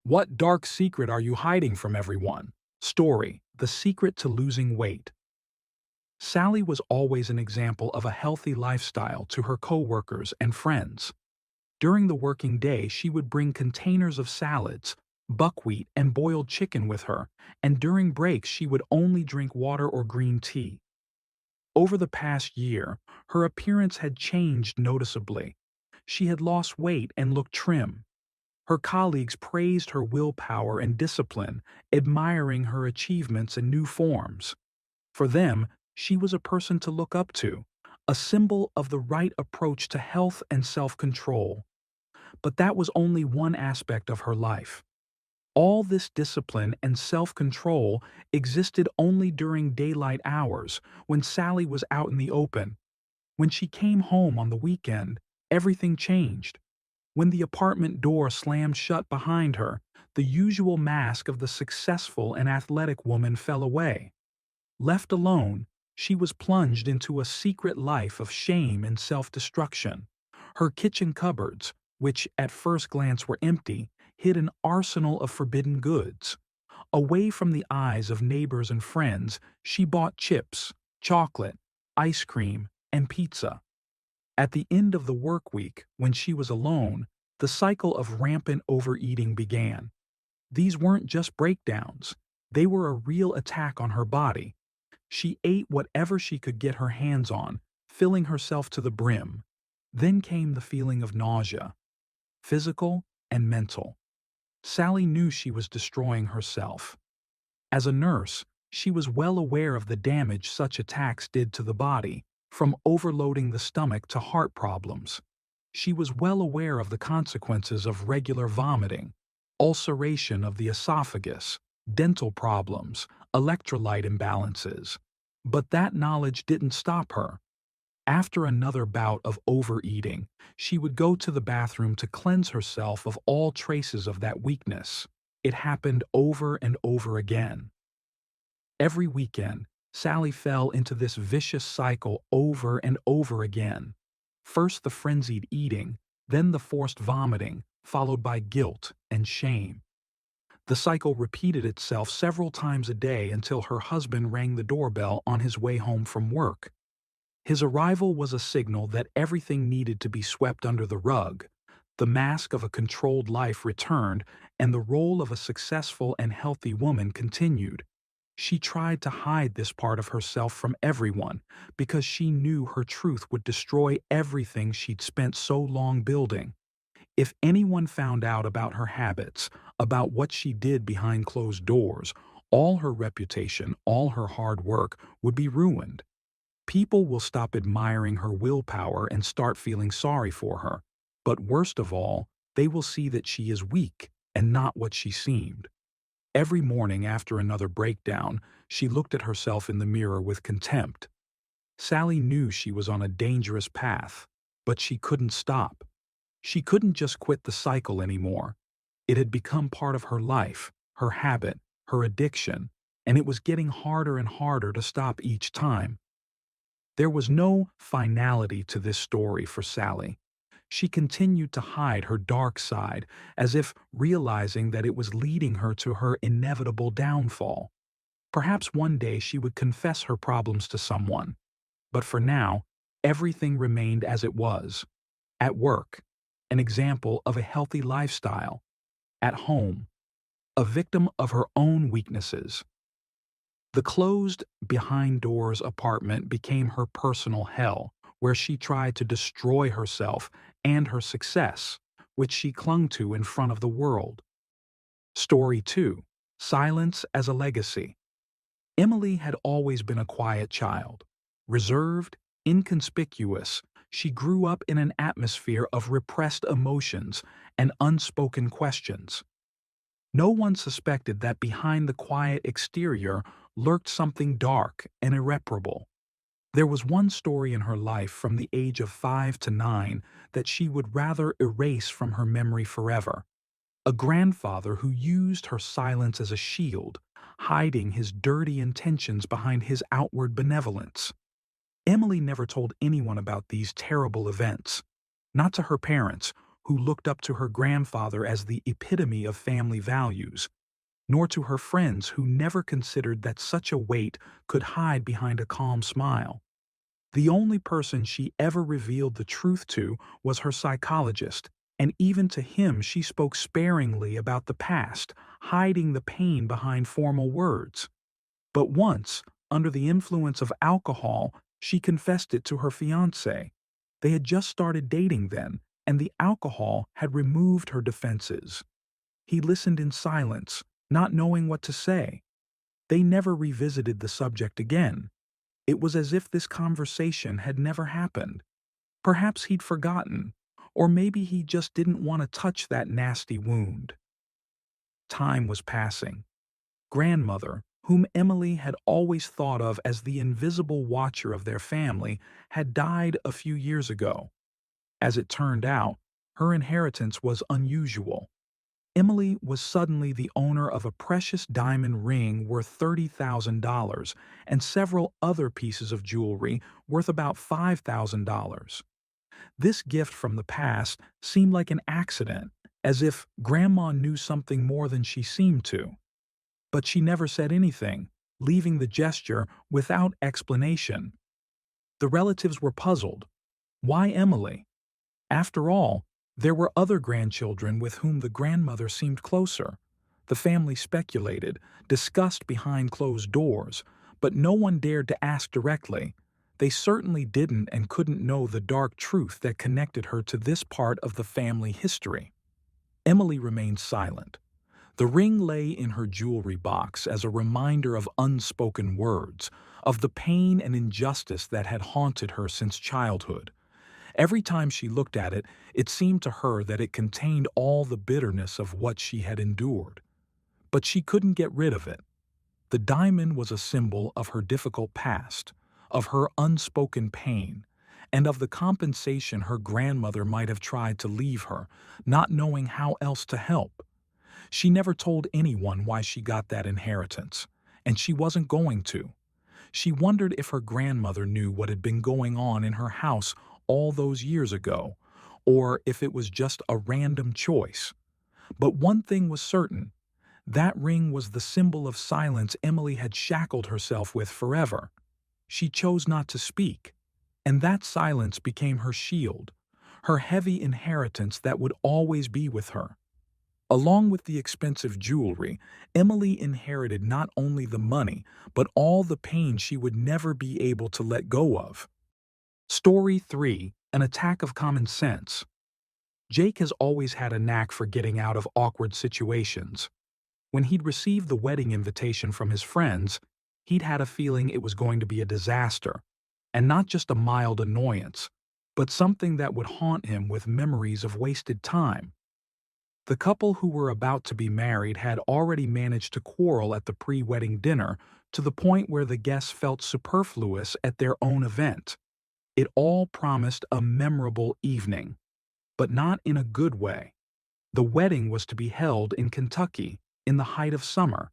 What dark secret are you hiding from everyone? Story: The Secret to Losing Weight. Sally was always an example of a healthy lifestyle to her coworkers and friends. During the working day, she would bring containers of salads, buckwheat, and boiled chicken with her, and during breaks she would only drink water or green tea. Over the past year, her appearance had changed noticeably. She had lost weight and looked trim. Her colleagues praised her willpower and discipline, admiring her achievements in new forms. For them, she was a person to look up to, a symbol of the right approach to health and self-control. But that was only one aspect of her life. All this discipline and self-control existed only during daylight hours when Sally was out in the open. When she came home on the weekend, everything changed. When the apartment door slammed shut behind her, the usual mask of the successful and athletic woman fell away. Left alone, she was plunged into a secret life of shame and self-destruction. Her kitchen cupboards, which at first glance were empty, hid an arsenal of forbidden goods. Away from the eyes of neighbors and friends, she bought chips, chocolate, ice cream, and pizza. At the end of the work week, when she was alone, the cycle of rampant overeating began. These weren't just breakdowns, they were a real attack on her body. She ate whatever she could get her hands on, filling herself to the brim. Then came the feeling of nausea, physical and mental. Sally knew she was destroying herself. As a nurse, she was well aware of the damage such attacks did to the body, from overloading the stomach to heart problems. She was well aware of the consequences of regular vomiting, ulceration of the esophagus, dental problems, electrolyte imbalances. But that knowledge didn't stop her. After another bout of overeating, she would go to the bathroom to cleanse herself of all traces of that weakness. It happened over and over again. Every weekend, Sally fell into this vicious cycle over and over again. First the frenzied eating, then the forced vomiting, followed by guilt and shame. The cycle repeated itself several times a day until her husband rang the doorbell on his way home from work. His arrival was a signal that everything needed to be swept under the rug. The mask of a controlled life returned, and the role of a successful and healthy woman continued. She tried to hide this part of herself from everyone because she knew her truth would destroy everything she'd spent so long building. If anyone found out about her habits, about what she did behind closed doors, all her reputation, all her hard work would be ruined. People will stop admiring her willpower and start feeling sorry for her. But worst of all, they will see that she is weak and not what she seemed. Every morning after another breakdown, she looked at herself in the mirror with contempt. Sally knew she was on a dangerous path, but she couldn't stop. She couldn't just quit the cycle anymore. It had become part of her life, her habit, her addiction, and it was getting harder and harder to stop each time. There was no finality to this story for Sally. She continued to hide her dark side, as if realizing that it was leading her to her inevitable downfall. Perhaps one day she would confess her problems to someone. But for now, everything remained as it was. At work, an example of a healthy lifestyle. At home, a victim of her own weaknesses. The closed, behind-doors apartment became her personal hell, where she tried to destroy herself and her success, which she clung to in front of the world. Story 2. Silence as a Legacy. Emily had always been a quiet child. Reserved, inconspicuous, she grew up in an atmosphere of repressed emotions and unspoken questions. No one suspected that behind the quiet exterior lurked something dark and irreparable. There was one story in her life from the age of 5 to 9 that she would rather erase from her memory forever. A grandfather who used her silence as a shield, hiding his dirty intentions behind his outward benevolence. Emily never told anyone about these terrible events. Not to her parents, who looked up to her grandfather as the epitome of family values, nor to her friends who never considered that such a weight could hide behind a calm smile. The only person she ever revealed the truth to was her psychologist, and even to him she spoke sparingly about the past, hiding the pain behind formal words. But once, under the influence of alcohol, she confessed it to her fiancé. They had just started dating then, and the alcohol had removed her defenses. He listened in silence, not knowing what to say. They never revisited the subject again. It was as if this conversation had never happened. Perhaps he'd forgotten, or maybe he just didn't want to touch that nasty wound. Time was passing. Grandmother, whom Emily had always thought of as the invisible watcher of their family, had died a few years ago. As it turned out, her inheritance was unusual. Emily was suddenly the owner of a precious diamond ring worth $30,000 and several other pieces of jewelry worth about $5,000. This gift from the past seemed like an accident, as if Grandma knew something more than she seemed to. But she never said anything, leaving the gesture without explanation. The relatives were puzzled. Why Emily? After all, there were other grandchildren with whom the grandmother seemed closer. The family speculated, discussed behind closed doors, but no one dared to ask directly. They certainly didn't and couldn't know the dark truth that connected her to this part of the family history. Emily remained silent. The ring lay in her jewelry box as a reminder of unspoken words, of the pain and injustice that had haunted her since childhood. Every time she looked at it, it seemed to her that it contained all the bitterness of what she had endured. But she couldn't get rid of it. The diamond was a symbol of her difficult past, of her unspoken pain, and of the compensation her grandmother might have tried to leave her, not knowing how else to help. She never told anyone why she got that inheritance, and she wasn't going to. She wondered if her grandmother knew what had been going on in her house all those years ago, or if it was just a random choice. But one thing was certain. That ring was the symbol of silence Emily had shackled herself with forever. She chose not to speak, and that silence became her shield, her heavy inheritance that would always be with her. Along with the expensive jewelry, Emily inherited not only the money, but all the pain she would never be able to let go of. Story 3. An attack of common sense. Jake has always had a knack for getting out of awkward situations. When he'd received the wedding invitation from his friends, he'd had a feeling it was going to be a disaster, and not just a mild annoyance, but something that would haunt him with memories of wasted time. The couple who were about to be married had already managed to quarrel at the pre-wedding dinner to the point where the guests felt superfluous at their own event. It all promised a memorable evening, but not in a good way. The wedding was to be held in Kentucky, in the height of summer.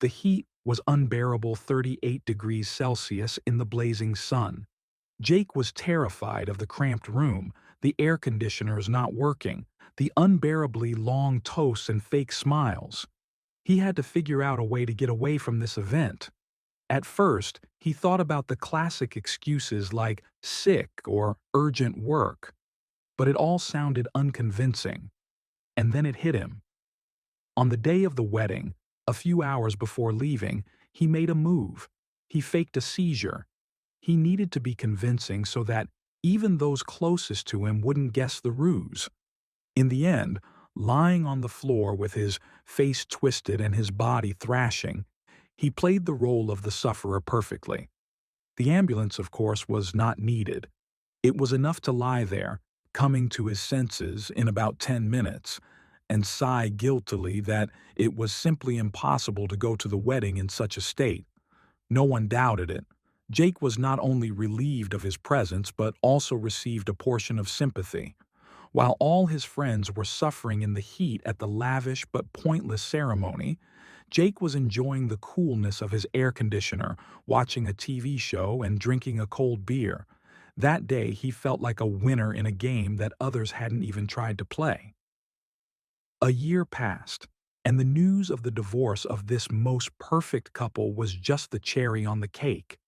The heat was unbearable 38 degrees Celsius in the blazing sun. Jake was terrified of the cramped room, the air conditioners not working, the unbearably long toasts and fake smiles. He had to figure out a way to get away from this event. At first, he thought about the classic excuses like sick or urgent work, but it all sounded unconvincing. And then it hit him. On the day of the wedding, a few hours before leaving, he made a move. He faked a seizure. He needed to be convincing so that even those closest to him wouldn't guess the ruse. In the end, lying on the floor with his face twisted and his body thrashing, he played the role of the sufferer perfectly. The ambulance, of course, was not needed. It was enough to lie there, coming to his senses in about 10 minutes, and sigh guiltily that it was simply impossible to go to the wedding in such a state. No one doubted it. Jake was not only relieved of his presence but also received a portion of sympathy. While all his friends were suffering in the heat at the lavish but pointless ceremony, Jake was enjoying the coolness of his air conditioner, watching a TV show and drinking a cold beer. That day, he felt like a winner in a game that others hadn't even tried to play. A year passed, and the news of the divorce of this most perfect couple was just the cherry on the cake.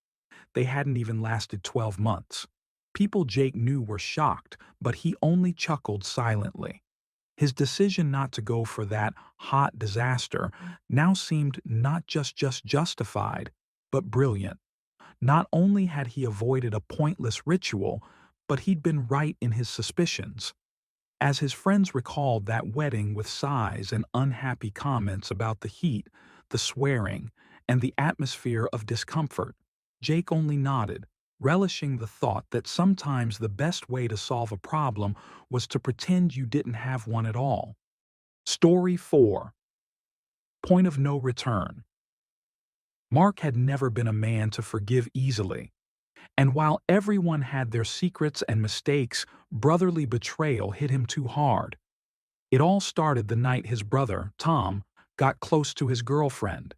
They hadn't even lasted 12 months. People Jake knew were shocked, but he only chuckled silently. His decision not to go for that hot disaster now seemed not just justified, but brilliant. Not only had he avoided a pointless ritual, but he'd been right in his suspicions. As his friends recalled that wedding with sighs and unhappy comments about the heat, the swearing, and the atmosphere of discomfort, Jake only nodded, relishing the thought that sometimes the best way to solve a problem was to pretend you didn't have one at all. Story 4. Point of no return. Mark had never been a man to forgive easily, and while everyone had their secrets and mistakes, brotherly betrayal hit him too hard. It all started the night his brother, Tom, got close to his girlfriend.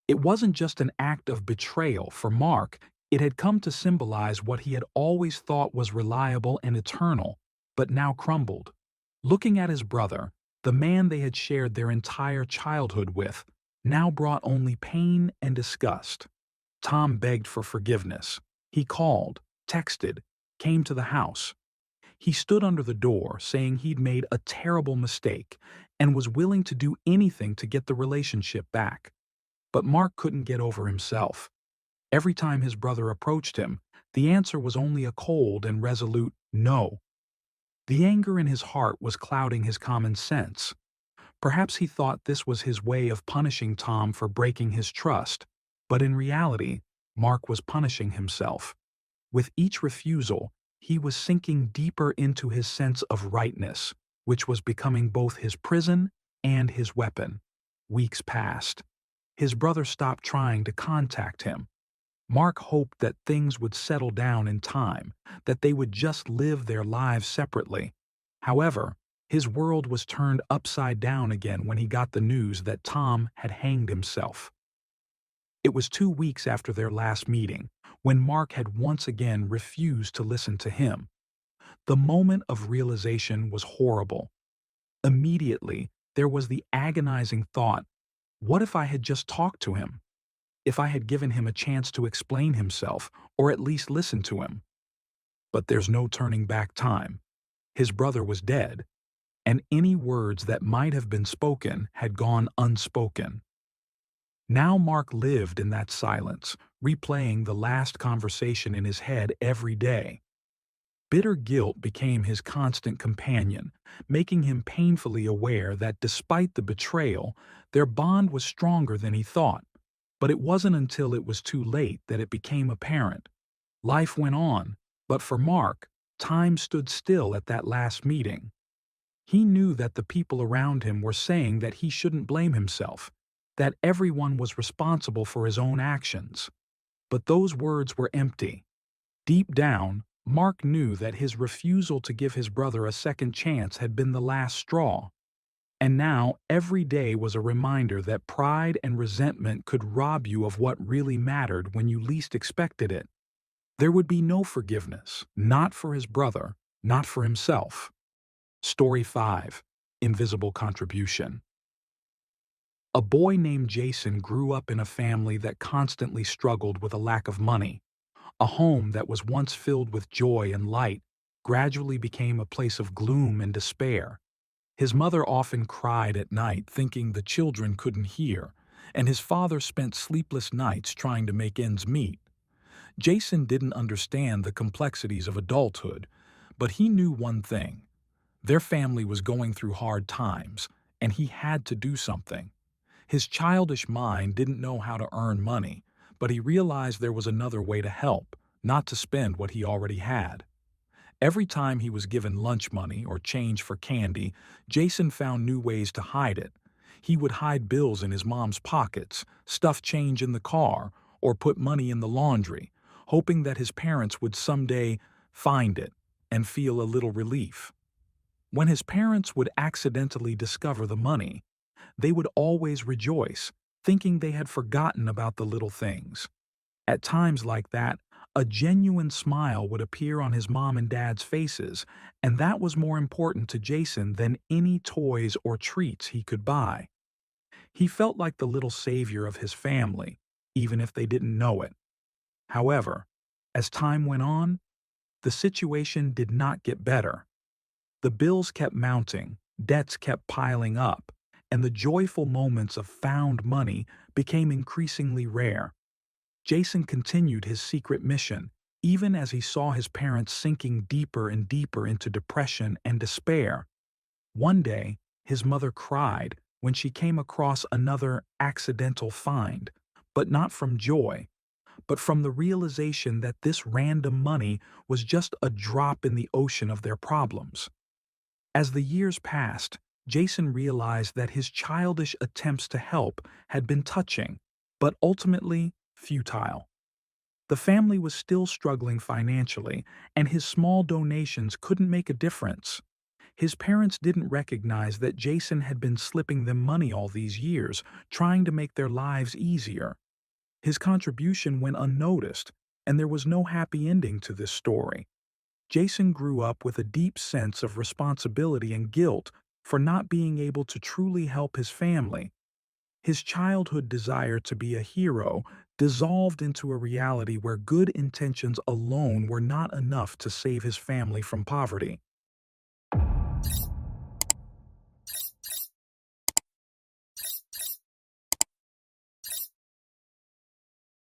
It wasn't just an act of betrayal for Mark, it had come to symbolize what he had always thought was reliable and eternal, but now crumbled. Looking at his brother, the man they had shared their entire childhood with, now brought only pain and disgust. Tom begged for forgiveness. He called, texted, came to the house. He stood under the door saying he'd made a terrible mistake and was willing to do anything to get the relationship back. But Mark couldn't get over himself. Every time his brother approached him, the answer was only a cold and resolute no. The anger in his heart was clouding his common sense. Perhaps he thought this was his way of punishing Tom for breaking his trust, but in reality, Mark was punishing himself. With each refusal, he was sinking deeper into his sense of rightness, which was becoming both his prison and his weapon. Weeks passed. His brother stopped trying to contact him. Mark hoped that things would settle down in time, that they would just live their lives separately. However, his world was turned upside down again when he got the news that Tom had hanged himself. It was 2 weeks after their last meeting, when Mark had once again refused to listen to him. The moment of realization was horrible. Immediately, there was the agonizing thought, what if I had just talked to him? If I had given him a chance to explain himself, or at least listen to him? But there's no turning back time. His brother was dead, and any words that might have been spoken had gone unspoken. Now Mark lived in that silence, replaying the last conversation in his head every day. Bitter guilt became his constant companion, making him painfully aware that despite the betrayal, their bond was stronger than he thought. But it wasn't until it was too late that it became apparent. Life went on, but for Mark, time stood still at that last meeting. He knew that the people around him were saying that he shouldn't blame himself, that everyone was responsible for his own actions. But those words were empty. Deep down, Mark knew that his refusal to give his brother a second chance had been the last straw. And now, every day was a reminder that pride and resentment could rob you of what really mattered when you least expected it. There would be no forgiveness, not for his brother, not for himself. Story 5. Invisible Contribution. A boy named Jason grew up in a family that constantly struggled with a lack of money. A home that was once filled with joy and light gradually became a place of gloom and despair. His mother often cried at night thinking the children couldn't hear, and his father spent sleepless nights trying to make ends meet. Jason didn't understand the complexities of adulthood, but he knew one thing. Their family was going through hard times, and he had to do something. His childish mind didn't know how to earn money, but he realized there was another way to help, not to spend what he already had. Every time he was given lunch money or change for candy, Jason found new ways to hide it. He would hide bills in his mom's pockets, stuff change in the car, or put money in the laundry, hoping that his parents would someday find it and feel a little relief. When his parents would accidentally discover the money, they would always rejoice, thinking they had forgotten about the little things. At times like that, A genuine smile would appear on his mom and dad's faces, and that was more important to Jason than any toys or treats he could buy. He felt like the little savior of his family, even if they didn't know it. However, as time went on, the situation did not get better. The bills kept mounting, debts kept piling up, and the joyful moments of found money became increasingly rare. Jason continued his secret mission, even as he saw his parents sinking deeper and deeper into depression and despair. One day, his mother cried when she came across another accidental find, but not from joy, but from the realization that this random money was just a drop in the ocean of their problems. As the years passed, Jason realized that his childish attempts to help had been touching, but ultimately futile. The family was still struggling financially, and his small donations couldn't make a difference. His parents didn't recognize that Jason had been slipping them money all these years, trying to make their lives easier. His contribution went unnoticed, and there was no happy ending to this story. Jason grew up with a deep sense of responsibility and guilt for not being able to truly help his family. His childhood desire to be a hero dissolved into a reality where good intentions alone were not enough to save his family from poverty.